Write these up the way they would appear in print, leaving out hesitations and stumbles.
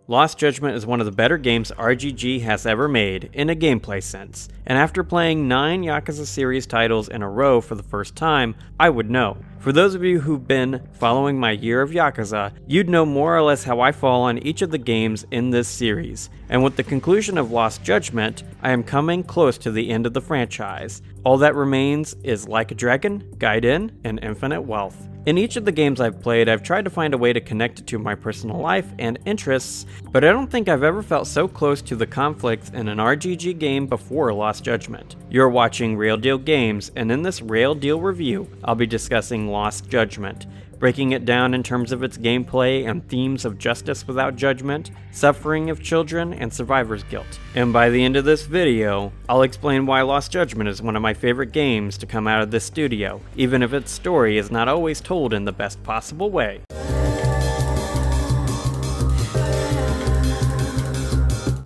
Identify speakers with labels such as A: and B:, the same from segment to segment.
A: Lost Judgment is one of the better games RGG has ever made in a gameplay sense, and after playing 9 Yakuza series titles in a row for the first time, I would know. For those of you who've been following my year of Yakuza, you'd know more or less how I fall on each of the games in this series, and with the conclusion of Lost Judgment, I am coming close to the end of the franchise. All that remains is Like a Dragon, Gaiden, and Infinite Wealth. In each of the games I've played, I've tried to find a way to connect it to my personal life and interests, but I don't think I've ever felt so close to the conflicts in an RGG game before Lost Judgment. You're watching Rayl Deal Games, and in this Rayl Deal review, I'll be discussing Lost Judgment, breaking it down in terms of its gameplay and themes of justice without judgment, suffering of children, and survivor's guilt. And by the end of this video, I'll explain why Lost Judgment is one of my favorite games to come out of this studio, even if its story is not always told in the best possible way.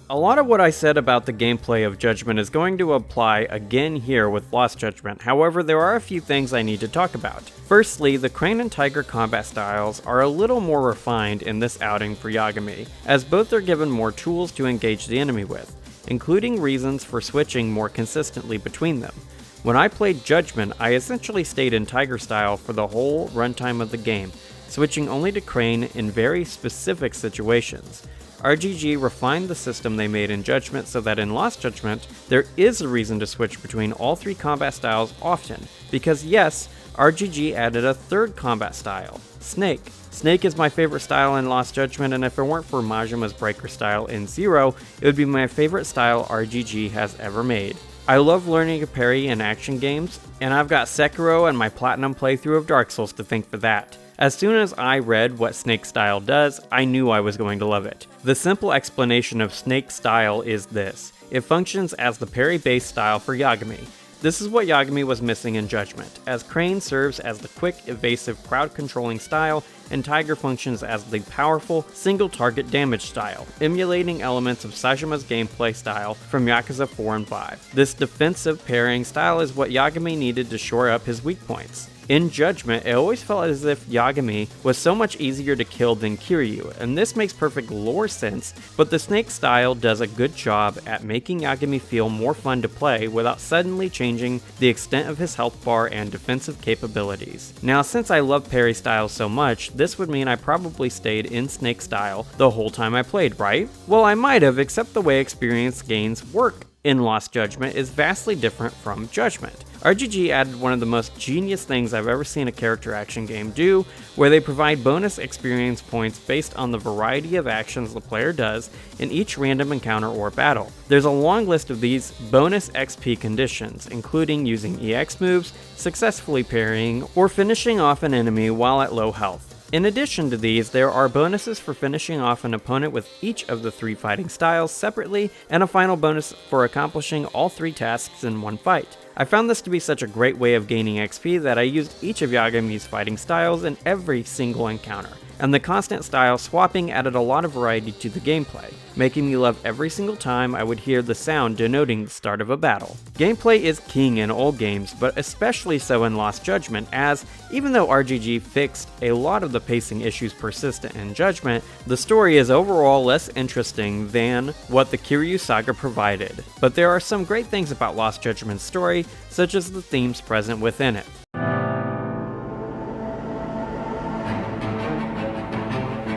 A: A lot of what I said about the gameplay of Judgment is going to apply again here with Lost Judgment, however there are a few things I need to talk about. Firstly, the Crane and Tiger combat styles are a little more refined in this outing for Yagami, as both are given more tools to engage the enemy with, including reasons for switching more consistently between them. When I played Judgment, I essentially stayed in Tiger style for the whole runtime of the game, switching only to Crane in very specific situations. RGG refined the system they made in Judgment so that in Lost Judgment, there is a reason to switch between all 3 combat styles often, because yes, RGG added a 3rd combat style, Snake. Snake is my favorite style in Lost Judgment, and if it weren't for Majima's Breaker style in Zero, it would be my favorite style RGG has ever made. I love learning to parry in action games, and I've got Sekiro and my platinum playthrough of Dark Souls to thank for that. As soon as I read what Snake style does, I knew I was going to love it. The simple explanation of Snake style is this: it functions as the parry-based style for Yagami. This is what Yagami was missing in Judgment, as Crane serves as the quick, evasive, crowd-controlling style, and Tiger functions as the powerful, single-target damage style, emulating elements of Sajima's gameplay style from Yakuza 4 and 5. This defensive parrying style is what Yagami needed to shore up his weak points. In Judgment, it always felt as if Yagami was so much easier to kill than Kiryu, and this makes perfect lore sense, but the Snake style does a good job at making Yagami feel more fun to play without suddenly changing the extent of his health bar and defensive capabilities. Now, since I love parry styles so much, this would mean I probably stayed in Snake style the whole time I played, right? Well, I might have, except the way experience gains work in Lost Judgment is vastly different from Judgment. RGG added one of the most genius things I've ever seen a character action game do, where they provide bonus experience points based on the variety of actions the player does in each random encounter or battle. There's a long list of these bonus XP conditions, including using EX moves, successfully parrying, or finishing off an enemy while at low health. In addition to these, there are bonuses for finishing off an opponent with each of the 3 fighting styles separately, and a final bonus for accomplishing all 3 tasks in one fight. I found this to be such a great way of gaining XP that I used each of Yagami's fighting styles in every single encounter, and the constant style swapping added a lot of variety to the gameplay, making me love every single time I would hear the sound denoting the start of a battle. Gameplay is king in all games, but especially so in Lost Judgment, as even though RGG fixed a lot of the pacing issues persistent in Judgment, the story is overall less interesting than what the Kiryu saga provided. But there are some great things about Lost Judgment's story, such as the themes present within it.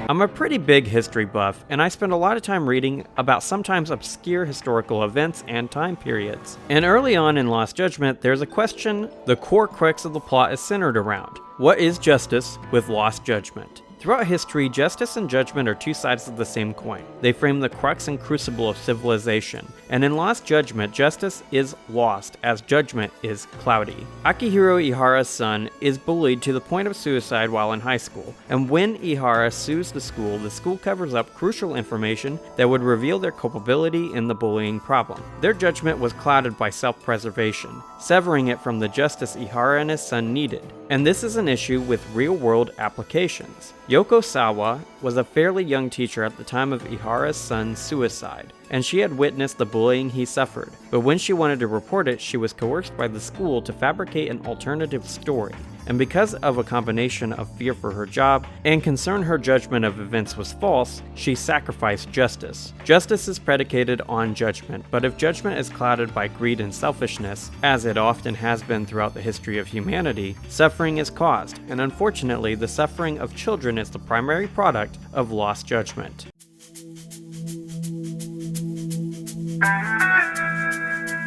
A: I'm a pretty big history buff, and I spend a lot of time reading about sometimes obscure historical events and time periods. And early on in Lost Judgment, there's a question the core crux of the plot is centered around. What is justice with Lost Judgment? Throughout history, justice and judgment are 2 sides of the same coin. They frame the crux and crucible of civilization, and in Lost Judgment, justice is lost as judgment is cloudy. Akihiro Ihara's son is bullied to the point of suicide while in high school, and when Ihara sues the school covers up crucial information that would reveal their culpability in the bullying problem. Their judgment was clouded by self-preservation, severing it from the justice Ihara and his son needed, and this is an issue with real-world applications. Yoko Sawa was a fairly young teacher at the time of Ihara's son's suicide, and she had witnessed the bullying he suffered, but when she wanted to report it, she was coerced by the school to fabricate an alternative story. and because of a combination of fear for her job and concern her judgment of events was false, she sacrificed justice. Justice is predicated on judgment, but if judgment is clouded by greed and selfishness, as it often has been throughout the history of humanity, suffering is caused, and unfortunately, the suffering of children is the primary product of lost judgment.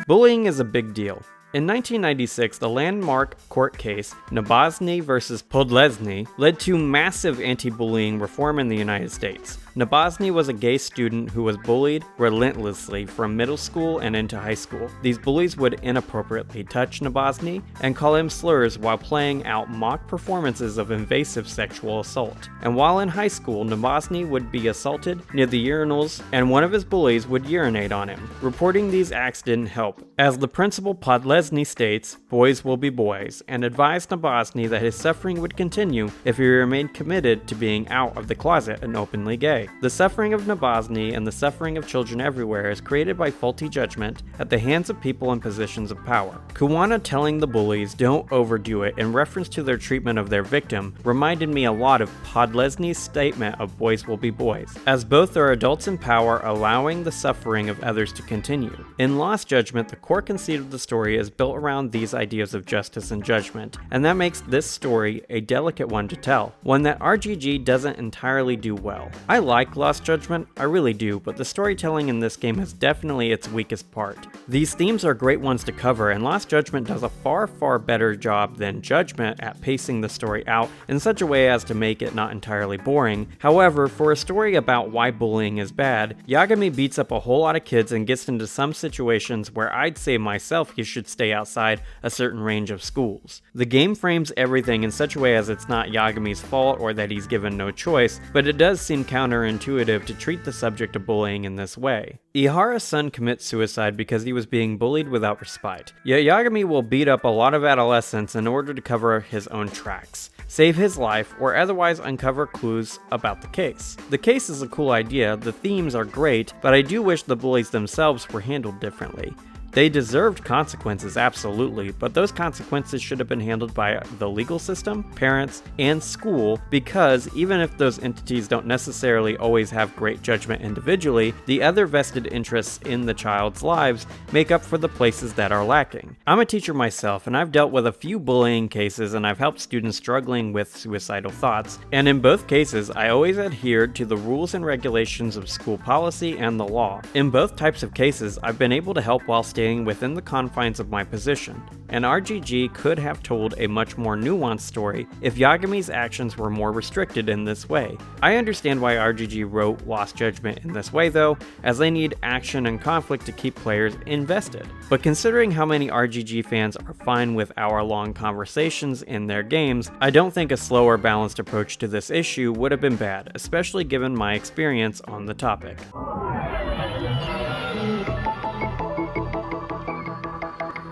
A: Bullying is a big deal. In 1996, the landmark court case, Nabozny vs. Podlesny, led to massive anti-bullying reform in the United States. Nabozny was a gay student who was bullied relentlessly from middle school and into high school. These bullies would inappropriately touch Nabozny and call him slurs while playing out mock performances of invasive sexual assault. And while in high school, Nabozny would be assaulted near the urinals and one of his bullies would urinate on him. Reporting these acts didn't help, as the principal Podlesny states, "Boys will be boys," and advised Nabozny that his suffering would continue if he remained committed to being out of the closet and openly gay. The suffering of Nabozny and the suffering of children everywhere is created by faulty judgment at the hands of people in positions of power. Kuwana telling the bullies don't overdo it in reference to their treatment of their victim reminded me a lot of Podlesny's statement of "boys will be boys," as both are adults in power allowing the suffering of others to continue. In Lost Judgment, the core conceit of the story is built around these ideas of justice and judgment, and that makes this story a delicate one to tell, one that RGG doesn't entirely do well. I like Lost Judgment, I really do, but the storytelling in this game is definitely its weakest part. These themes are great ones to cover, and Lost Judgment does a far better job than Judgment at pacing the story out in such a way as to make it not entirely boring. However, for a story about why bullying is bad, Yagami beats up a whole lot of kids and gets into some situations where I'd say myself he should stay outside a certain range of schools. The game frames everything in such a way as it's not Yagami's fault or that he's given no choice, but it does seem counterintuitive to treat the subject of bullying in this way. Ihara's son commits suicide because he was being bullied without respite, yet Yagami will beat up a lot of adolescents in order to cover his own tracks, save his life, or otherwise uncover clues about the case. The case is a cool idea, the themes are great, but I do wish the bullies themselves were handled differently. They deserved consequences, absolutely, but those consequences should have been handled by the legal system, parents, and school, because even if those entities don't necessarily always have great judgment individually, the other vested interests in the child's lives make up for the places that are lacking. I'm a teacher myself, and I've dealt with a few bullying cases, and I've helped students struggling with suicidal thoughts, and in both cases, I always adhered to the rules and regulations of school policy and the law. In both types of cases, I've been able to help while staying within the confines of my position, and RGG could have told a much more nuanced story if Yagami's actions were more restricted in this way. I understand why RGG wrote Lost Judgment in this way though, as they need action and conflict to keep players invested. But considering how many RGG fans are fine with hour-long conversations in their games, I don't think a slower, balanced approach to this issue would have been bad, especially given my experience on the topic.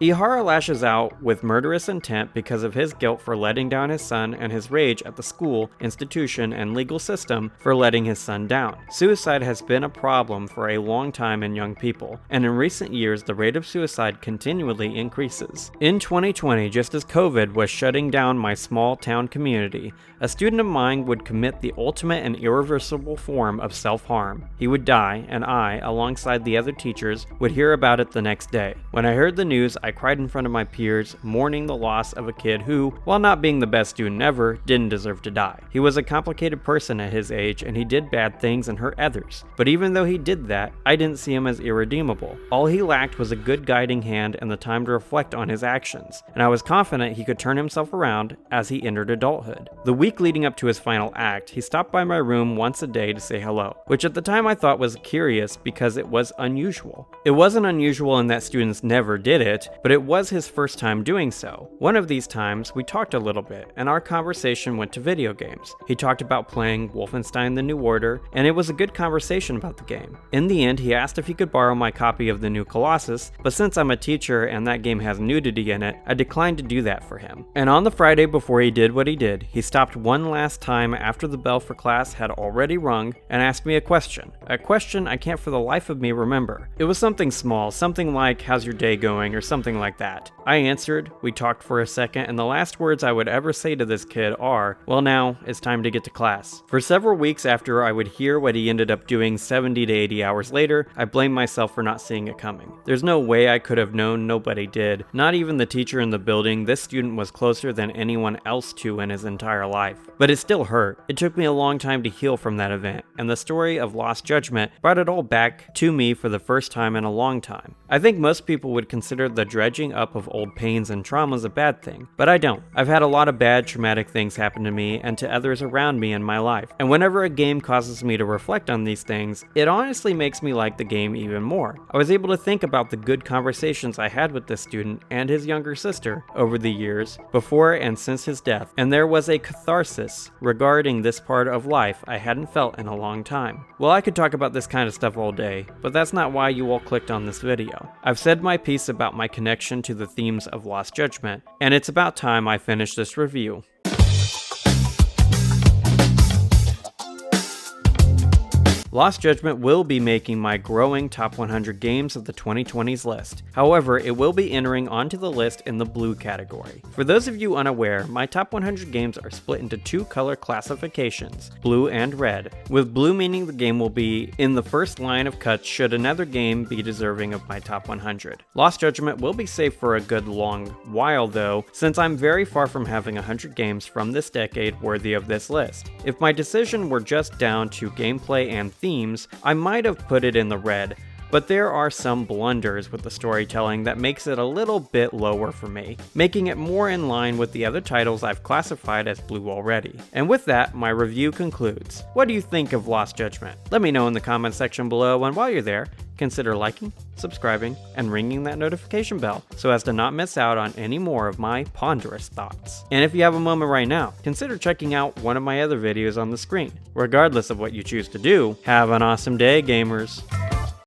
A: Ihara lashes out with murderous intent because of his guilt for letting down his son and his rage at the school, institution, and legal system for letting his son down. Suicide has been a problem for a long time in young people, and in recent years the rate of suicide continually increases. In 2020, just as COVID was shutting down my small town community, a student of mine would commit the ultimate and irreversible form of self-harm. He would die, and I, alongside the other teachers, would hear about it the next day. When I heard the news, I cried in front of my peers, mourning the loss of a kid who, while not being the best student ever, didn't deserve to die. He was a complicated person at his age, and he did bad things and hurt others. But even though he did that, I didn't see him as irredeemable. All he lacked was a good guiding hand and the time to reflect on his actions, and I was confident he could turn himself around as he entered adulthood. The week leading up to his final act, he stopped by my room once a day to say hello, which at the time I thought was curious because it was unusual. It wasn't unusual in that students never did it, but it was his first time doing so. One of these times, we talked a little bit, and our conversation went to video games. He talked about playing Wolfenstein: The New Order, and it was a good conversation about the game. In the end, he asked if he could borrow my copy of The New Colossus, but since I'm a teacher and that game has nudity in it, I declined to do that for him. And on the Friday before he did what he did, he stopped one last time after the bell for class had already rung and asked me a question I can't for the life of me remember. It was something small, something like, "How's your day going?" or something something like that. I answered, we talked for a second, and the last words I would ever say to this kid are, well now, it's time to get to class. For several weeks after I would hear what he ended up doing 70 to 80 hours later, I blamed myself for not seeing it coming. There's no way I could have known, nobody did. Not even the teacher in the building. This student was closer than anyone else to in his entire life. But it still hurt. It took me a long time to heal from that event, and the story of Lost Judgment brought it all back to me for the first time in a long time. I think most people would consider the dredging up of old pains and traumas a bad thing, but I don't. I've had a lot of bad, traumatic things happen to me and to others around me in my life, and whenever a game causes me to reflect on these things, it honestly makes me like the game even more. I was able to think about the good conversations I had with this student and his younger sister over the years, before and since his death, and there was a catharsis regarding this part of life I hadn't felt in a long time. Well, I could talk about this kind of stuff all day, but that's not why you all clicked on this video. I've said my piece about my connection to the themes of Lost Judgment, and it's about time I finish this review. Lost Judgment will be making my growing top 100 games of the 2020s list. However, it will be entering onto the list in the blue category. For those of you unaware, my top 100 games are split into two color classifications, blue and red, with blue meaning the game will be in the first line of cuts should another game be deserving of my top 100. Lost Judgment will be safe for a good long while though, since I'm very far from having 100 games from this decade worthy of this list. If my decision were just down to gameplay and themes, I might have put it in the red, but there are some blunders with the storytelling that makes it a little bit lower for me, making it more in line with the other titles I've classified as blue already. And with that, my review concludes. What do you think of Lost Judgment? Let me know in the comment section below, and while you're there, consider liking, subscribing, and ringing that notification bell so as to not miss out on any more of my ponderous thoughts. And if you have a moment right now, consider checking out one of my other videos on the screen. Regardless of what you choose to do, have an awesome day, gamers!